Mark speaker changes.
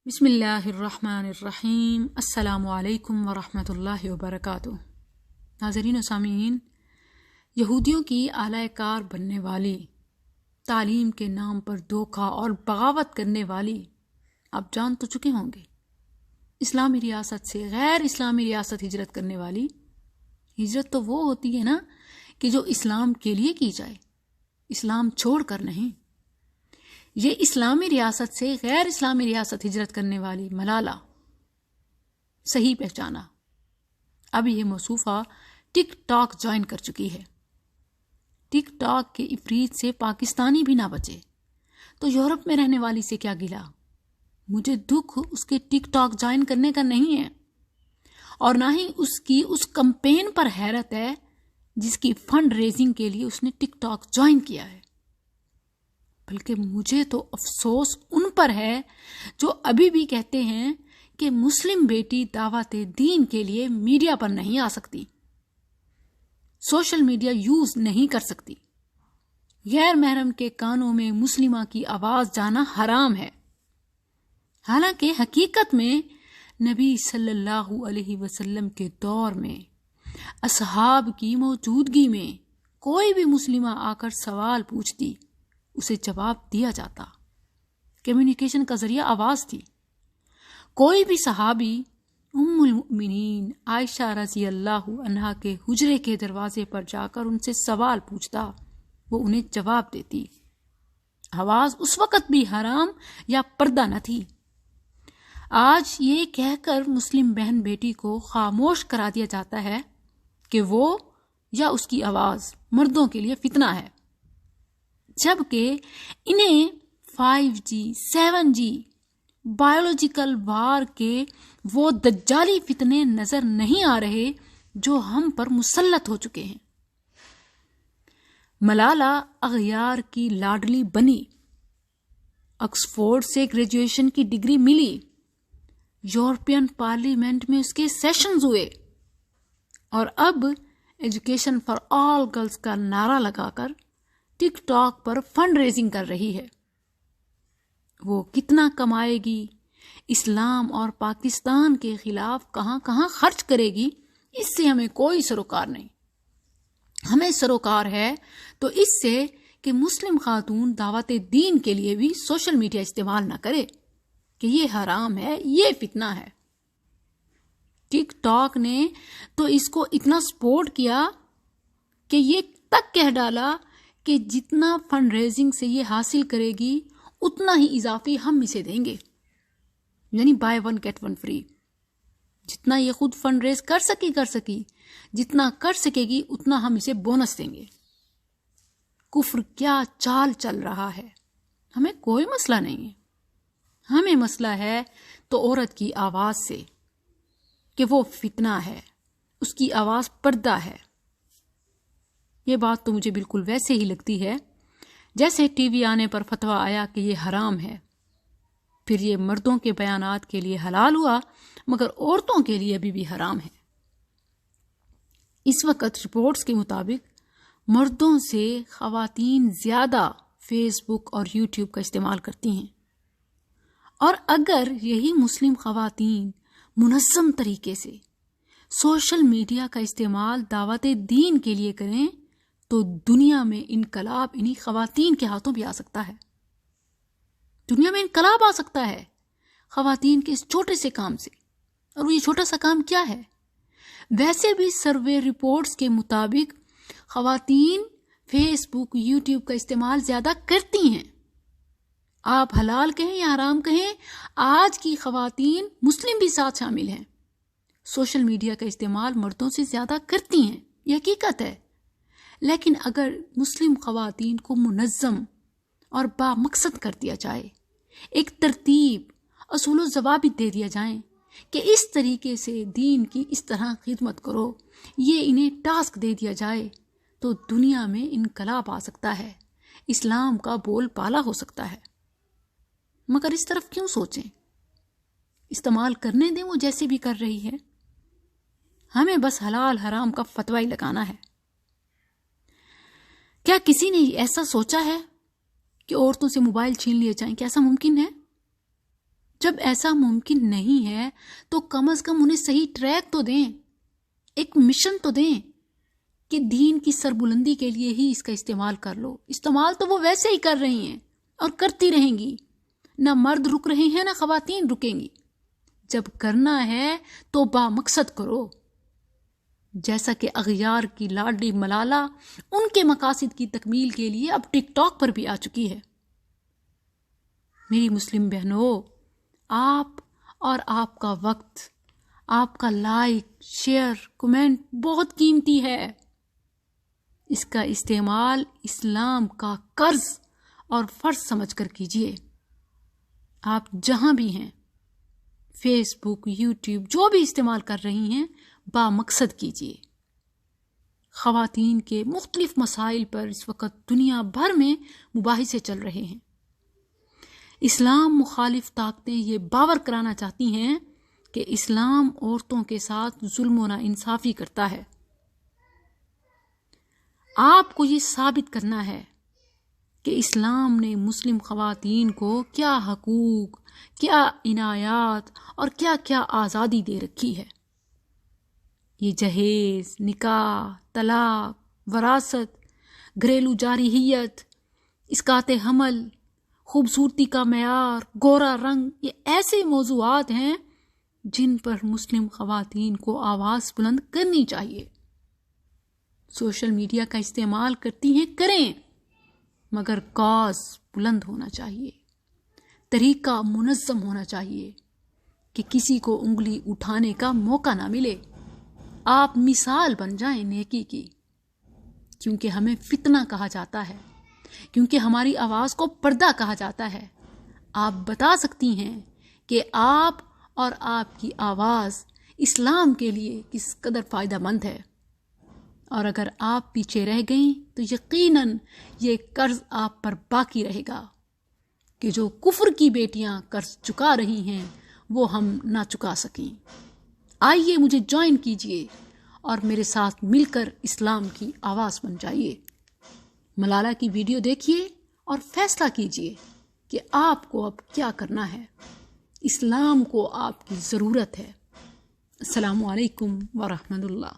Speaker 1: بسم اللہ الرحمن الرحیم۔ السلام علیکم ورحمۃ اللہ وبرکاتہ۔ ناظرین و سامعین، یہودیوں کی اعلی کار بننے والی، تعلیم کے نام پر دھوکہ اور بغاوت کرنے والی آپ جان تو چکے ہوں گے، اسلامی ریاست سے غیر اسلامی ریاست ہجرت کرنے والی۔ ہجرت تو وہ ہوتی ہے نا کہ جو اسلام کے لیے کی جائے، اسلام چھوڑ کر نہیں۔ یہ اسلامی ریاست سے غیر اسلامی ریاست ہجرت کرنے والی ملالہ صحیح پہچانا۔ اب یہ موصوفہ ٹک ٹاک جوائن کر چکی ہے۔ ٹک ٹاک کے افریت سے پاکستانی بھی نہ بچے تو یورپ میں رہنے والی سے کیا گلا؟ مجھے دکھ اس کے ٹک ٹاک جوائن کرنے کا نہیں ہے، اور نہ ہی اس کی اس کمپین پر حیرت ہے جس کی فنڈ ریزنگ کے لیے اس نے ٹک ٹاک جوائن کیا ہے، بلکہ مجھے تو افسوس ان پر ہے جو ابھی بھی کہتے ہیں کہ مسلم بیٹی دعوت دین کے لیے میڈیا پر نہیں آ سکتی، سوشل میڈیا یوز نہیں کر سکتی، غیر محرم کے کانوں میں مسلمہ کی آواز جانا حرام ہے۔ حالانکہ حقیقت میں نبی صلی اللہ علیہ وسلم کے دور میں اصحاب کی موجودگی میں کوئی بھی مسلمہ آ کر سوال پوچھتی، اسے جواب دیا جاتا۔ کمیونیکیشن کا ذریعہ آواز تھی۔ کوئی بھی صحابی ام المؤمنین عائشہ رضی اللہ عنہا کے حجرے کے دروازے پر جا کر ان سے سوال پوچھتا، وہ انہیں جواب دیتی۔ آواز اس وقت بھی حرام یا پردہ نہ تھی۔ آج یہ کہہ کر مسلم بہن بیٹی کو خاموش کرا دیا جاتا ہے کہ وہ یا اس کی آواز مردوں کے لیے فتنہ ہے، جبکہ انہیں 5G 7G بایولوجیکل وار کے وہ دجالی فتنے نظر نہیں آ رہے جو ہم پر مسلط ہو چکے ہیں۔ ملالہ اغیار کی لاڈلی بنی، آکسفورڈ سے گریجویشن کی ڈگری ملی، یورپین پارلیمنٹ میں اس کے سیشنز ہوئے، اور اب ایجوکیشن فار آل گرلز کا نعرہ لگا کر ٹک ٹاک پر فنڈ ریزنگ کر رہی ہے۔ وہ کتنا کمائے گی، اسلام اور پاکستان کے خلاف کہاں کہاں خرچ کرے گی، اس سے ہمیں کوئی سروکار نہیں۔ ہمیں سروکار ہے تو اس سے کہ مسلم خاتون دعوت دین کے لیے بھی سوشل میڈیا استعمال نہ کرے، کہ یہ حرام ہے، یہ فتنہ ہے۔ ٹک ٹاک نے تو اس کو اتنا سپورٹ کیا کہ یہ تک کہہ ڈالا کہ جتنا فنڈ ریزنگ سے یہ حاصل کرے گی اتنا ہی اضافی ہم اسے دیں گے، یعنی buy one get one free. جتنا یہ خود فنڈ ریز کر سکی، جتنا کر سکے گی اتنا ہم اسے بونس دیں گے۔ کفر کیا چال چل رہا ہے، ہمیں کوئی مسئلہ نہیں ہے۔ ہمیں مسئلہ ہے تو عورت کی آواز سے کہ وہ فتنہ ہے، اس کی آواز پردہ ہے۔ یہ بات تو مجھے بالکل ویسے ہی لگتی ہے جیسے ٹی وی آنے پر فتویٰ آیا کہ یہ حرام ہے، پھر یہ مردوں کے بیانات کے لیے حلال ہوا مگر عورتوں کے لیے ابھی بھی حرام ہے۔ اس وقت رپورٹس کے مطابق مردوں سے خواتین زیادہ فیس بک اور یوٹیوب کا استعمال کرتی ہیں، اور اگر یہی مسلم خواتین منظم طریقے سے سوشل میڈیا کا استعمال دعوت دین کے لیے کریں تو دنیا میں انقلاب انہی خواتین کے ہاتھوں بھی آ سکتا ہے۔ دنیا میں انقلاب آ سکتا ہے خواتین کے اس چھوٹے سے کام سے، اور یہ چھوٹا سا کام کیا ہے؟ ویسے بھی سروے رپورٹس کے مطابق خواتین فیس بک یوٹیوب کا استعمال زیادہ کرتی ہیں۔ آپ حلال کہیں یا حرام کہیں، آج کی خواتین مسلم بھی ساتھ شامل ہیں، سوشل میڈیا کا استعمال مردوں سے زیادہ کرتی ہیں، یہ حقیقت ہے۔ لیکن اگر مسلم خواتین کو منظم اور با مقصد کر دیا جائے، ایک ترتیب، اصول و ضوابط دے دیا جائیں کہ اس طریقے سے دین کی اس طرح خدمت کرو، یہ انہیں ٹاسک دے دیا جائے تو دنیا میں انقلاب آ سکتا ہے، اسلام کا بول بالا ہو سکتا ہے۔ مگر اس طرف کیوں سوچیں؟ استعمال کرنے دیں وہ جیسے بھی کر رہی ہے، ہمیں بس حلال حرام کا فتویٰ ہی لگانا ہے۔ کیا کسی نے ایسا سوچا ہے کہ عورتوں سے موبائل چھین لیے جائیں؟ کیا ایسا ممکن ہے؟ جب ایسا ممکن نہیں ہے تو کم از کم انہیں صحیح ٹریک تو دیں، ایک مشن تو دیں کہ دین کی سربلندی کے لیے ہی اس کا استعمال کر لو۔ استعمال تو وہ ویسے ہی کر رہی ہیں اور کرتی رہیں گی، نہ مرد رک رہے ہیں نہ خواتین رکیں گی۔ جب کرنا ہے تو با مقصد کرو، جیسا کہ اغیار کی لاڈلی ملالہ ان کے مقاصد کی تکمیل کے لیے اب ٹک ٹاک پر بھی آ چکی ہے۔ میری مسلم بہنوں، آپ اور آپ کا وقت، آپ کا لائک، شیئر، کمنٹ بہت قیمتی ہے۔ اس کا استعمال اسلام کا قرض اور فرض سمجھ کر کیجیے۔ آپ جہاں بھی ہیں، فیس بک، یوٹیوب، جو بھی استعمال کر رہی ہیں، با مقصد کیجیے۔ خواتین کے مختلف مسائل پر اس وقت دنیا بھر میں مباحثے چل رہے ہیں۔ اسلام مخالف طاقتیں یہ باور کرانا چاہتی ہیں کہ اسلام عورتوں کے ساتھ ظلم و ناانصافی کرتا ہے۔ آپ کو یہ ثابت کرنا ہے کہ اسلام نے مسلم خواتین کو کیا حقوق، کیا عنایات اور کیا کیا آزادی دے رکھی ہے۔ یہ جہیز، نکاح، طلاق، وراثت، گھریلو جارحیت، اسقاط حمل، خوبصورتی کا معیار، گورا رنگ، یہ ایسے موضوعات ہیں جن پر مسلم خواتین کو آواز بلند کرنی چاہیے۔ سوشل میڈیا کا استعمال کرتی ہیں، کریں، مگر کاز بلند ہونا چاہیے، طریقہ منظم ہونا چاہیے کہ کسی کو انگلی اٹھانے کا موقع نہ ملے۔ آپ مثال بن جائیں نیکی کی، کیونکہ ہمیں فتنہ کہا جاتا ہے، کیونکہ ہماری آواز کو پردہ کہا جاتا ہے۔ آپ بتا سکتی ہیں کہ آپ اور آپ کی آواز اسلام کے لیے کس قدر فائدہ مند ہے، اور اگر آپ پیچھے رہ گئیں تو یقیناً یہ قرض آپ پر باقی رہے گا کہ جو کفر کی بیٹیاں قرض چکا رہی ہیں وہ ہم نہ چکا سکیں۔ آئیے مجھے جوائن کیجئے اور میرے ساتھ مل کر اسلام کی آواز بن جائیے۔ ملالہ کی ویڈیو دیکھیے اور فیصلہ کیجئے کہ آپ کو اب کیا کرنا ہے۔ اسلام کو آپ کی ضرورت ہے۔ السلام علیکم ورحمۃ اللہ۔